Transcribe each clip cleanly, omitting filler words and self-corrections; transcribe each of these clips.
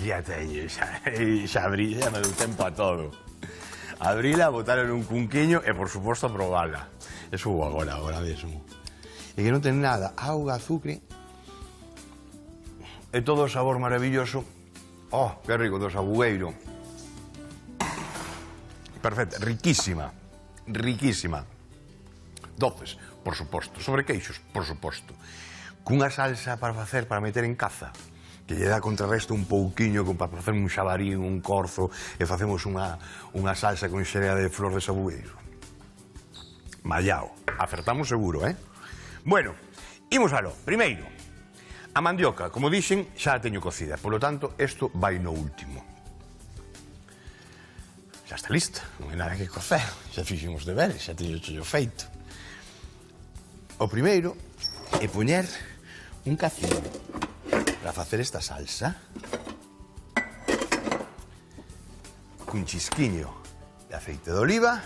Ya teño, xa abrí, xa me deu tempo a todo. Abrila, botar en un cunquiño e, por suposto, probala. Eso agora mesmo. E que non ten nada, auga, azúcar e todo o sabor maravilloso. Oh, que rico, do sabugueiro. Perfecto, riquísima, riquísima. Doces, por suposto. Sobre queixos, por suposto. Cunha salsa para facer, para meter en caza, que lle dá contrarresto un pouquiño para facer un xabarín, un corzo, e facemos unha salsa con xerea de flor de sabugueiro. Mallao. Acertamos seguro, eh? Bueno, imos aló. Primeiro, a mandioca, como dixen, xa a teño cocida. Polo tanto, isto vai no último. Xa está lista, non hai nada que cocer. Xa fixemos deberes, xa teño xo feito. O primeiro é poñer un cacín para facer esta salsa cun chisquiño de aceite de oliva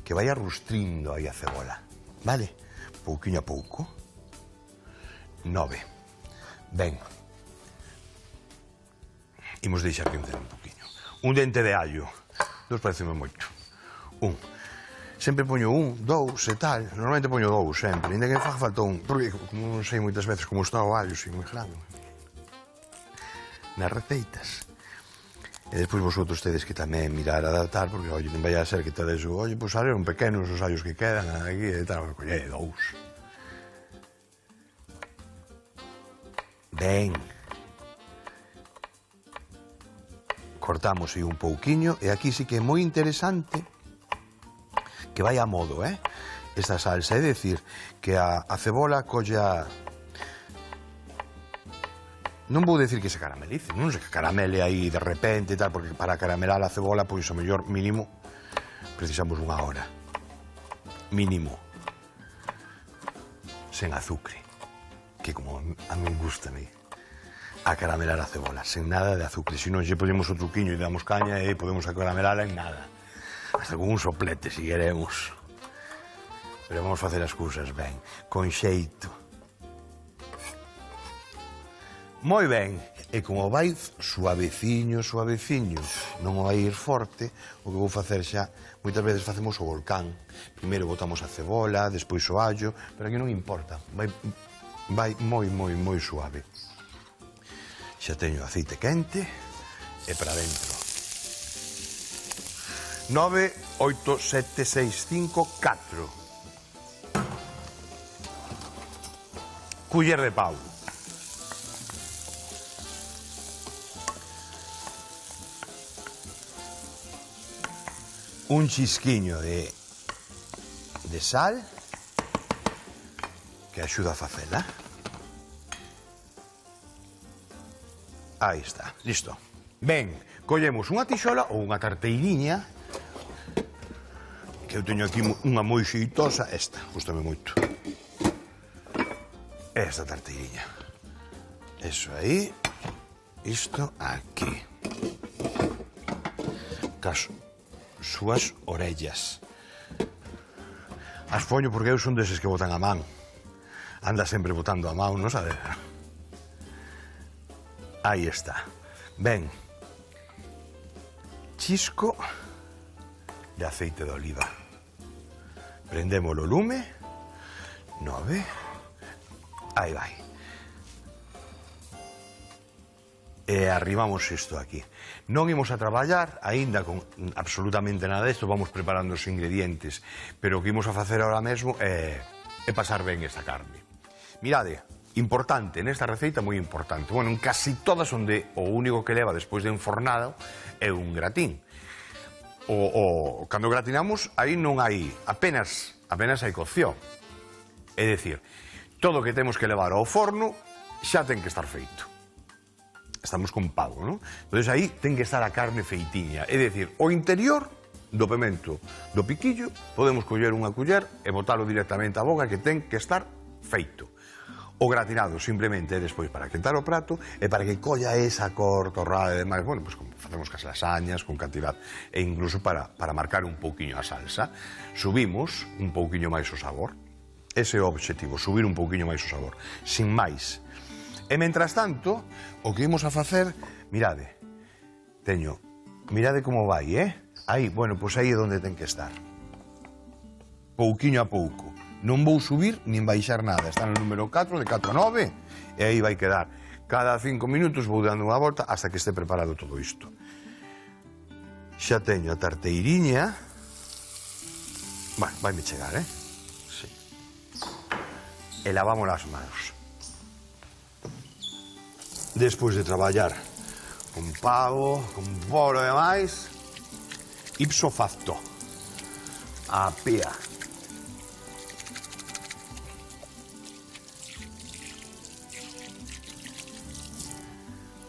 que vai arrustrindo aí a cebola, vale? Pouquiño a pouco. 9. Ben. Imos deixar que encender un pouquiño. Un dente de allo. Dos pareceme moito. Un. Sempre poño un, dous e tal. Normalmente poño dous sempre. Ainda que faga falta un. Porque como non sei moitas veces como está o allo, si moi grande. Nas receitas. E despois vosotros tedes que tamén mirar a adaptar, porque, oye, non vai a ser que tedes o, oye, pois salieron pequenos os allos que quedan aquí e tal, colle, dous. Ben. Cortamos aí un pouquiño, e aquí sí que é moi interesante que vai a modo, esta salsa, é dicir, que a cebola colla... Non vou decir que se caramelice, non se caramele aí de repente e tal, porque para caramelar a cebola, pois, o mellor mínimo, precisamos unha hora. Mínimo. Sen azúcar, que como a min gusta a caramelar a cebola, sen nada de azúcar. Se non lle ponemos o truquiño e damos caña, podemos caramelarla en nada. Hasta con un soplete, se queremos. Pero vamos facer as cousas ben, con xeito. Moi ben, e como vai suaveciño, suaveciño, non vai ir forte, o que vou facer xa, moitas veces facemos o volcán. Primeiro botamos a cebola, despois o allo, pero aquí non importa, vai moi, moi, moi suave. Xa teño o aceite quente e para dentro. 9, 8, 7, 6, 5, 4. Culler de pau. Un chisquiño de sal que axuda a facela. Aí está, listo. Ben, collemos unha tixola ou unha tarteiriña, que eu teño aquí unha moi xeitosa, esta, gustame moito. Esta tarteiriña. Eso aí, isto aquí. Caso súas orellas. As poño porque eu son deses que botan a man. Anda sempre botando a man, non sabe? Aí está. Ben. Chisco de aceite de oliva. Prendemos o lume. 9. Aí vai. E arrimamos isto aquí. Non imos a traballar aínda con absolutamente nada disto, vamos preparando os ingredientes, pero o que imos a facer ahora mesmo é pasar ben esta carne. Mirade, importante, nesta receita moi importante, bueno, en casi todas onde o único que leva despois de enfornado é un gratín. Cando gratinamos, aí non hai, apenas hai cocción. É dicir, todo o que temos que levar ao forno xa ten que estar feito. Estamos con pavo, non? Entón aí ten que estar a carne feitiña. É dicir, o interior do pemento do piquillo podemos coller unha culler e botalo directamente á boca, que ten que estar feito. O gratinado simplemente é despois para quentar o prato e para que colla esa cor torrada e demais. Bueno, pois como facemos cas lasañas, con cantidad, e incluso para marcar un pouquiño a salsa. Subimos un pouquiño máis o sabor. Ese é o obxectivo, subir un pouquiño máis o sabor. Sin máis. E, mentras tanto, o que imos a facer, mirade, mirade como vai, Aí, bueno, pois aí é onde ten que estar. Pouquiño a pouco. Non vou subir nin baixar nada. Está no número 4, de 4 a 9, e aí vai quedar. Cada 5 minutos vou dando unha volta hasta que este preparado todo isto. Xa teño a tarteiriña. Bueno, vai me chegar, Sí. E lavamos as mans. Despois de traballar con pavo, con polo e máis, ipso facto. A pea.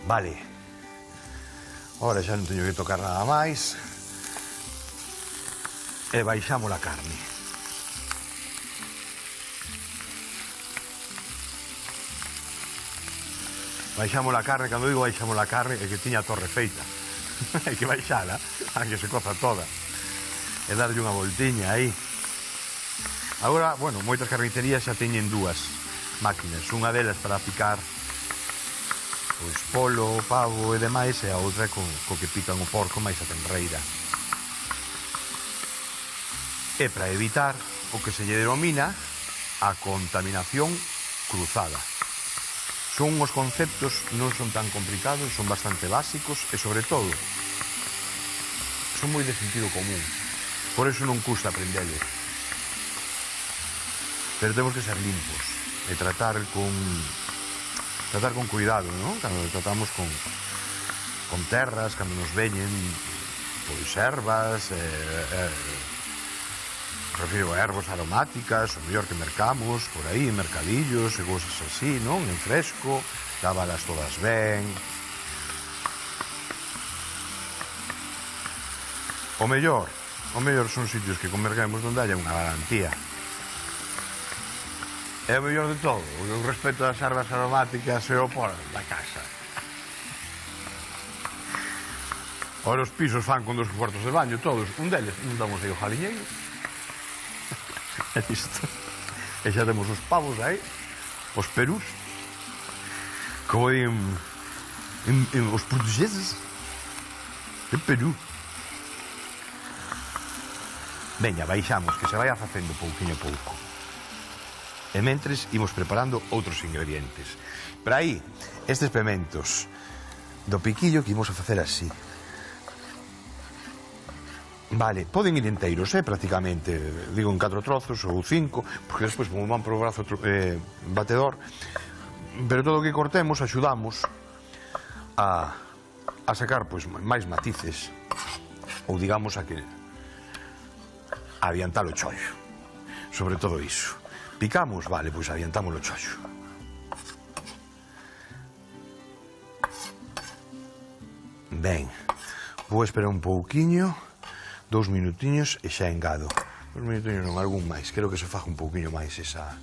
Vale. Ora xa non teño que tocar nada máis. E baixamos a carne. Baixamos a carne, cando digo baixamos a carne, é que tiña a torre feita. Hai que baixala, a que se coza toda. E darlle unha voltiña aí. Agora, bueno, moitas carnicerías xa teñen dúas máquinas. Unha delas para picar pois polo, pavo e demais, e a outra co que pican o porco máis a tenreira. E para evitar o que se lle denomina a contaminación cruzada. Son os conceptos, non son tan complicados, son bastante básicos e, sobre todo, son moi de sentido común. Por eso non custa aprenderles. Pero temos que ser limpos e tratar con cuidado, non? Cando tratamos con terras, cando nos veñen pois ervas, refiro a ervas aromáticas, o mellor que mercamos por aí, en mercadillos e cousas así, non? En fresco, lávalas todas ben. O mellor son sitios que comerguemos onde haya unha garantía. E o mellor de todo, o respeto ás ervas aromáticas e o polo da casa. Ora os pisos fan con 2 cuartos de baño, todos. Un deles, non damos aí o jaliñeiro. É isto. E xa temos os pavos aí, os perús, como din os portugueses, de Perú. Veña, baixamos, que se vai facendo pouquinho a pouco. E mentres imos preparando outros ingredientes. Para aí, estes pementos do piquillo que imos a facer así. Vale, poden ir enteiros, prácticamente, digo en 4 trozos ou 5, porque despois como van polo brazo batedor, pero todo o que cortemos axudamos a sacar pois máis matices, ou digamos a adiantar o chollo, sobre todo iso. Picamos, vale, pois adiantamos o chollo. Ben, vou esperar un pouquiño, 2 minutiños e xa engado. 2 minutiños non, algún máis. Quero que se faja un pouquiño máis esa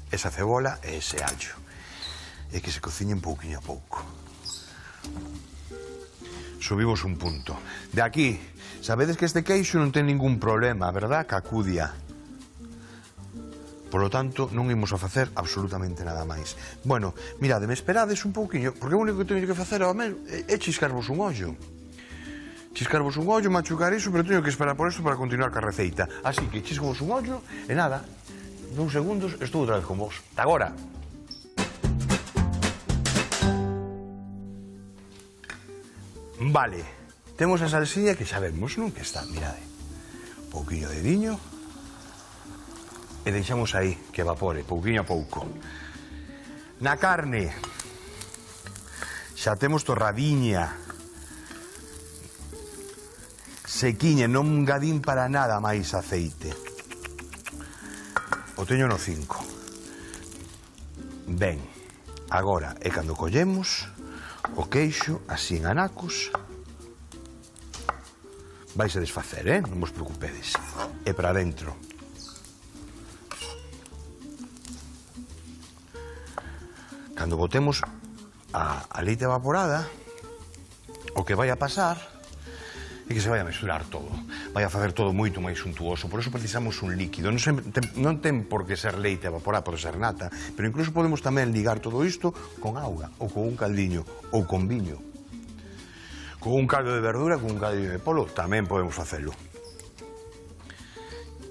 cebola e ese allo. E que se cociñe un pouquiño a pouco. Subimos un punto. De aquí, sabedes que este queixo non ten ningún problema, verdad? Que acudia. Por lo tanto, non imos a facer absolutamente nada máis. Bueno, mirade, me esperades un pouquiño, porque o único que teño que facer ao menos é chiscarvos un ollo. Chiscarvos un ollo, machucar iso, pero teño que esperar por isto para continuar ca receita. Así que chiscovos un ollo e nada, 2 segundos estou outra vez con vos. Ata agora. Vale, temos a salsiña que xa vemos, non? Que está, mirade. Un pouquinho de viño e deixamos aí que evapore, pouquinho a pouco. Na carne xa temos torradiña, sequiña, non engadín para nada máis aceite. O teño no 5. Ben, agora é cando collemos o queixo así en anacos. Vais a desfacer, non vos preocupedes. E para dentro. Cando botemos a leite evaporada, o que vai a pasar é que se vai a mesurar todo. vai a facer todo moito máis suntuoso. Por eso precisamos un líquido. Non ten por que ser leite evaporado, pode ser nata, pero incluso podemos tamén ligar todo isto con auga, ou con un caldiño, ou con viño. Con un caldo de verdura, con un caldo de polo, tamén podemos facelo.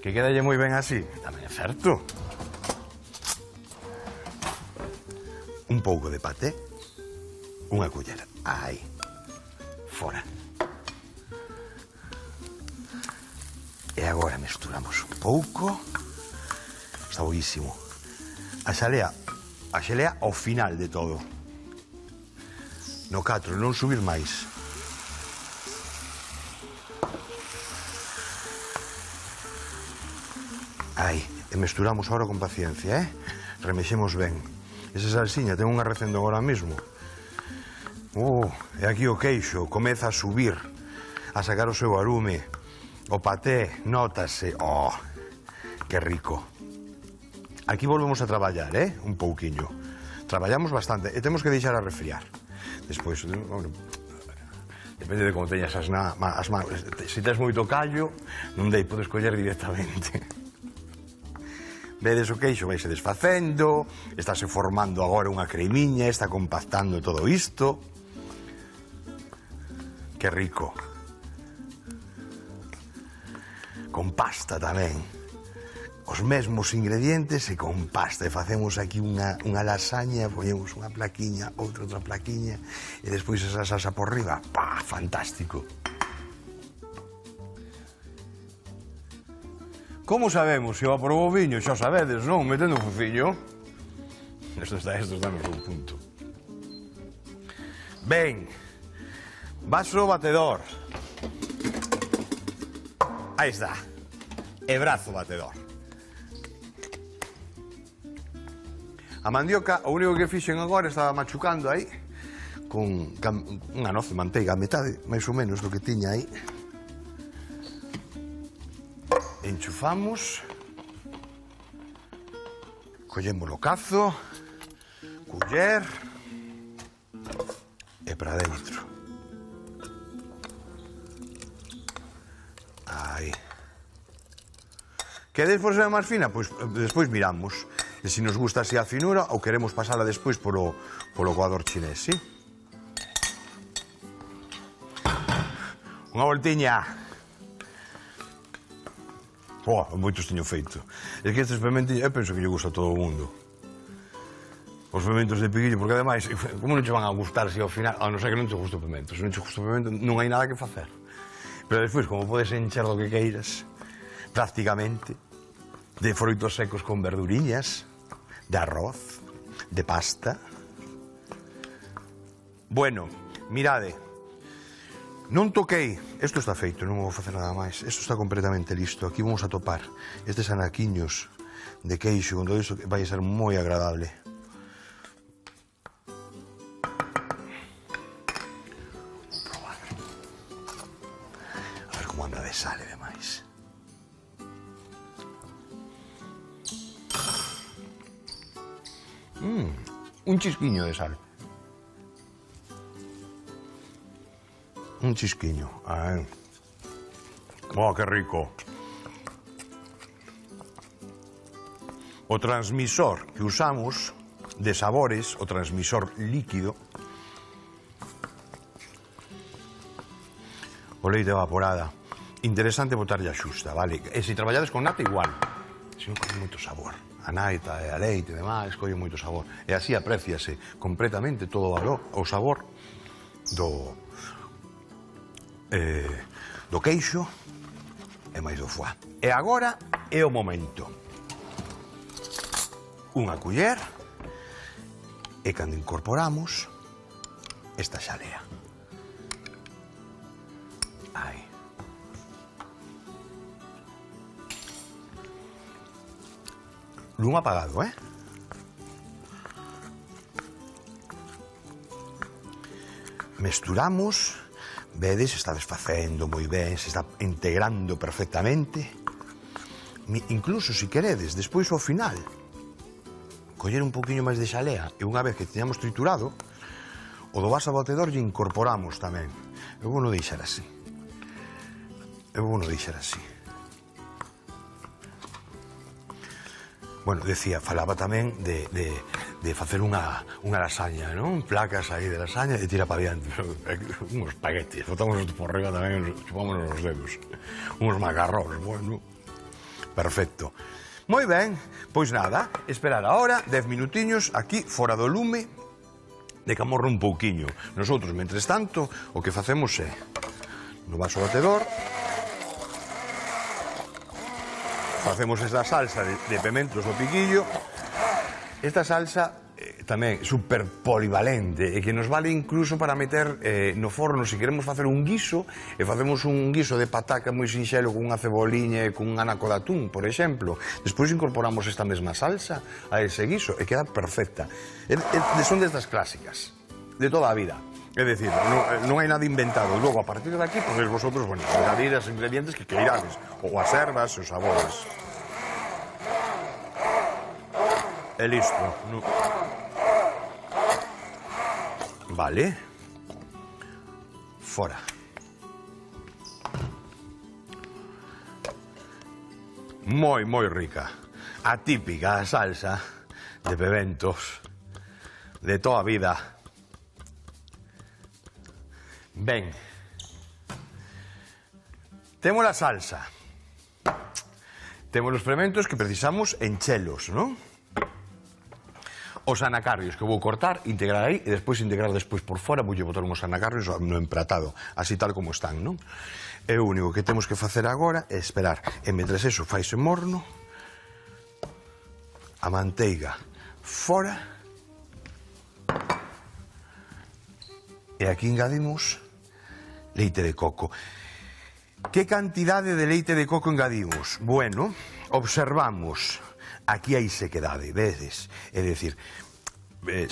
Que quedalle moi ben así, tamén é certo. Un pouco de paté, unha cullera. Aí, fora. E agora mesturamos un pouco. Está boísimo. A xelea ao final de todo. No 4, non subir máis. Aí, e mesturamos agora con paciencia, remexemos ben. Esa salsiña ten unha recendo agora mesmo. E aquí o queixo comeza a subir, a sacar o seu arume. O paté, nótase. Que rico. Aquí volvemos a traballar, un pouquiño. Traballamos bastante e temos que deixar a resfriar. Despois, depende de como teñas as mans. Se tens moito callo, non dei, podes coller directamente. Vedes o queixo, vai se desfacendo, estáse formando agora unha cremiña, está compactando todo isto. Que rico. Con pasta tamén. Os mesmos ingredientes e con pasta. E facemos aquí unha lasaña, poñemos unha plaquiña, outra plaquiña, e despois esa salsa por riba. Fantástico. Como sabemos se o aprobou o viño? Xa sabedes, non? Metendo un fociño. Esto está no seu punto. Ben, vaso batedor. Aí está. E brazo batedor. A mandioca, o único que fixen agora, estaba machucando aí con unha noz de manteiga, a metade, máis ou menos, do que tiña aí. Enchufamos. Collemos o cazo, culler e para dentro. Aí. Queredes por ser máis fina? Pois despois miramos. E se nos gusta así a finura ou queremos pasala despois polo coador chinés, sí? Unha voltiña. Moitos teño feito. É que estes pimentos, eu penso que lle gusta a todo o mundo. Os pimentos de piquillo, porque ademais, como non che van a gustar se ao final, a non ser que non te guste o pimento. Se non che gusta o pimento, non hai nada que facer. Pero despois, como podes encher do que queiras, prácticamente, de froitos secos con verduriñas, de arroz, de pasta. Bueno, mirade, non toquei, isto está feito, non vou facer nada máis, isto está completamente listo, aquí vamos a topar estes anaquiños de queixo, con todo isto que vai ser moi agradable. Vou probar. A ver como anda de sal e demais. Un chisquiño de sal. Un chisquiño. Que rico. O transmisor que usamos de sabores, o transmisor líquido, o leite evaporada. Interesante botarlle a xusta, vale? E se traballades con nata, igual. Se non colle moito sabor. A naita e a leite e demais, colle moito sabor. E así apreciase completamente todo o sabor do queixo e máis do foie. E agora é o momento. Unha culler e cando incorporamos esta xalea. Aí. Lume apagado, Mesturamos. Vedes, está desfacendo moi ben, se está integrando perfectamente. Incluso, se queredes, despois ao final, coller un poquinho máis de xalea e unha vez que teñamos triturado, o do vaso batedor lle incorporamos tamén. Eu vou non deixar así. eu vou non deixar así. Bueno, decía, falaba tamén de facer unha lasaña, non? Placas aí de lasaña e tira para diante. Uns espaguetis, botamos por arriba tamén, chupámonos os dedos. Uns macarróns, bueno. Perfecto. Moi ben, pois nada, esperar ahora 10 minutiños aquí, fora do lume, de que amorre un pouquiño. Nosotros, mentres tanto, o que facemos é, no vaso batedor, facemos esta salsa de pementos do piquillo. Esta salsa tamén super polivalente e que nos vale incluso para meter no forno se queremos facer un guiso e facemos un guiso de pataca moi sinxelo con unha ceboliña e con un anaco de atún, por exemplo. Despois incorporamos esta mesma salsa a ese guiso e queda perfecta. Son destas clásicas, de toda a vida. É dicir, non hai nada inventado. Logo, a partir de aquí, podedes vosotros, bueno, añadir os ingredientes que queirades, ou as ervas, os sabores. E listo. Vale. Fora. Moi, moi rica. A típica salsa de pebentos de toda a vida. Ben, temos a salsa, temos os fermentos que precisamos enchelos, non? Os anacarrios que vou cortar, integrar aí, e despois integrar despois por fora, voulle botar uns anacarrios no empratado, así tal como están, non? E o único que temos que facer agora é esperar, e mentres eso faise morno, a manteiga fora, e aquí engadimos leite de coco. Que cantidade de leite de coco engadimos? Bueno, observamos, aquí hai sequedade, vedes? É dicir,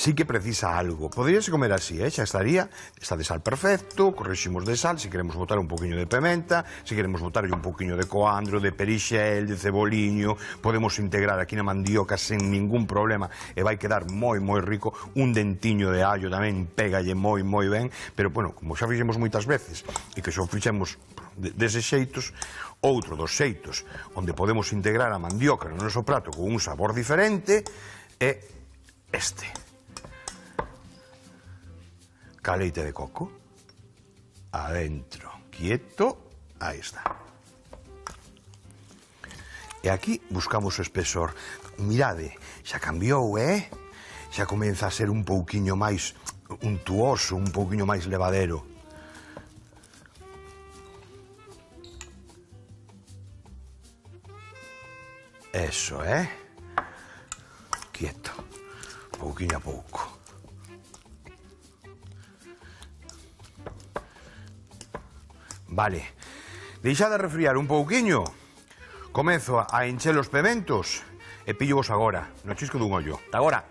sí que precisa algo. Poderíase comer así, xa estaría, está de sal perfecto, correximos de sal, se queremos botar un poquinho de pimenta, se queremos botar un poquinho de coandro, de perixel, de ceboliño, podemos integrar aquí na mandioca sen ningún problema e vai quedar moi, moi rico. Un dentiño de allo tamén pégalle moi, moi ben, pero, bueno, como xa fixemos moitas veces e que xa fixemos deses xeitos, outro dos xeitos onde podemos integrar a mandioca no noso prato con un sabor diferente é este, ca leite de coco, adentro, quieto, aí está. E aquí buscamos o espesor. Mirade, xa cambiou, xa comeza a ser un pouquiño máis untuoso, un pouquiño máis levadero. Eso, quieto. Pouquinho a pouco. Vale. Deixade refriar un pouquiño. Comezo a encher os pementos e pillovos agora, no chisco dun ollo. Agora.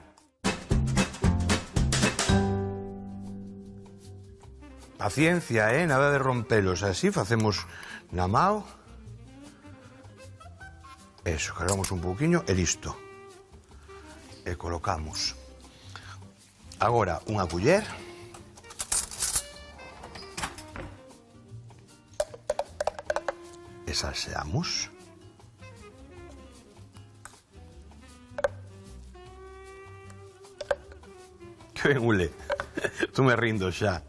Paciencia, nada de rompelos. Así facemos na mao. Eso, cargamos un pouquiño e listo. E colocamos agora unha culler e salseamos. Que ben ule, tú me rindo xa.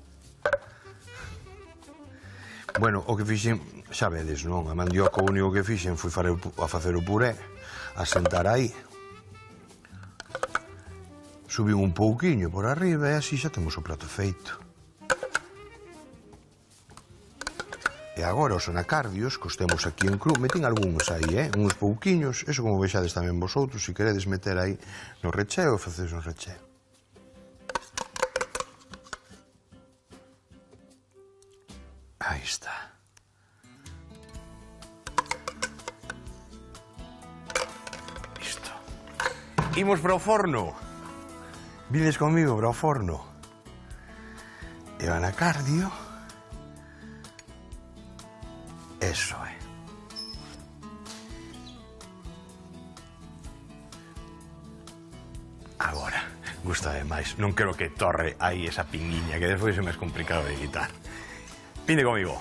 Bueno, o que fixen, xa vedes, non? A mandioca o único que fixen foi a facer o puré, a sentar aí. Subín un pouquiño por arriba e así xa temos o prato feito. E agora os anacardios, que os temos aquí en cru, metín algúns aí, uns pouquiños, eso como vexades tamén vosotros, se queredes meter aí no recheo, facedes no recheo. Aí está. Listo. Imos para o forno. Vides comigo para o forno. E o anacardio. Eso é. Agora, gusta demais. Non quero que torre aí esa pinguiña, que despois é máis complicado de quitar. Pinde comigo.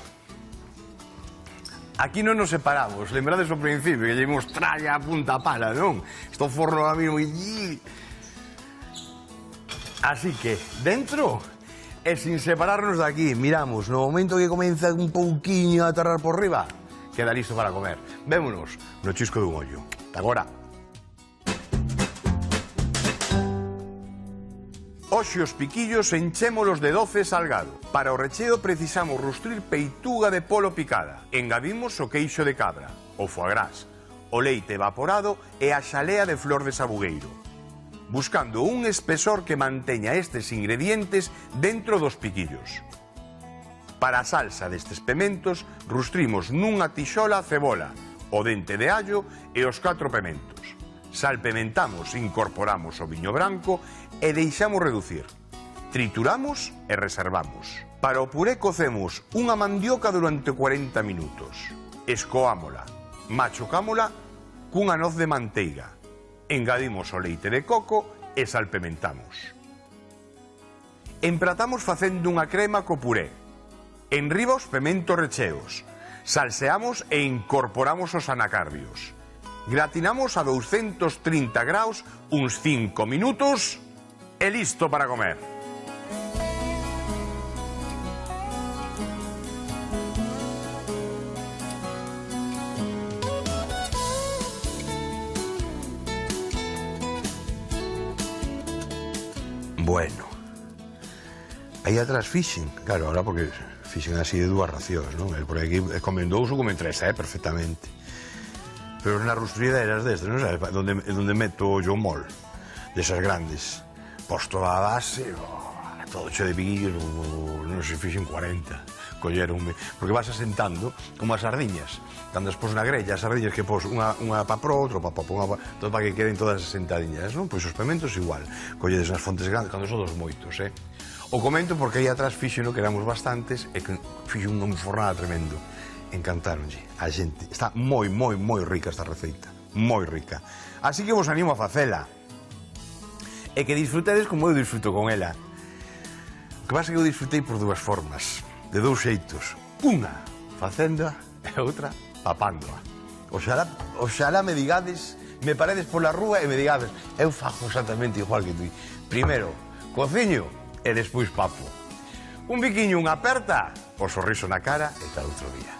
Aquí non nos separamos, lembrades ao principio que llevamos tralla a punta pala, non? Estou forno a mí moi... Así que, dentro, e sin separarnos de aquí, miramos, no momento que comeza un pouquiño a aterrar por riba, queda listo para comer. Vémonos no chisco dun ollo. Ata agora. Hoxe os piquillos enchémolos de doce salgado. Para o recheo precisamos rustrir peituga de polo picada. Engadimos o queixo de cabra, o foie gras, o leite evaporado e a xalea de flor de sabugueiro, buscando un espesor que manteña estes ingredientes dentro dos piquillos. Para a salsa destes pementos, rustrimos nunha tixola a cebola, o dente de allo e os 4 pementos. Salpementamos, incorporamos o viño branco e deixamos reducir. Trituramos e reservamos. Para o puré cocemos unha mandioca durante 40 minutos. Escoámola, machucámola cunha noz de manteiga. Engadimos o leite de coco e salpementamos. Empratamos facendo unha crema co puré. Enriba os pementos recheos. Salseamos e incorporamos os anacardios. Gratinamos a 230 graus uns 5 minutos e listo para comer. Bueno, aí atrás fixen, claro, ahora porque fixen así de 2 racións, non? Por aquí comen 2 ou comen 3, perfectamente. Pero na rustrida eras destes, non sabes? Donde meto o mol, desas grandes. Posto a base, todo che de piquillos, non sei, fixen 40. Colleronme, porque vas asentando como as sardiñas. Cando as pos na grella, as sardiñas que pos unha pa pro, outro pa todo para que queden todas asentadiñas, non? Pois os pementos igual. Colledes nas fontes grandes, cando son dos moitos, O comento porque aí atrás fixeno, que éramos bastantes, e que fixen unha fornada tremendo. Encantáronlle a xente. Está moi rica esta receita. Moi rica. Así que vos animo a facela. E que disfrutedes como eu disfruto con ela. O que pasa que eu disfrutei por 2 formas. De 2 xeitos. Unha, facenda, e outra, papándoa. Oxalá me digades, me paredes pola rúa e me digades, eu fago exactamente igual que tú. Primeiro, cociño e despois papo. Un biquiño, unha aperta, o sorriso na cara e tal outro día.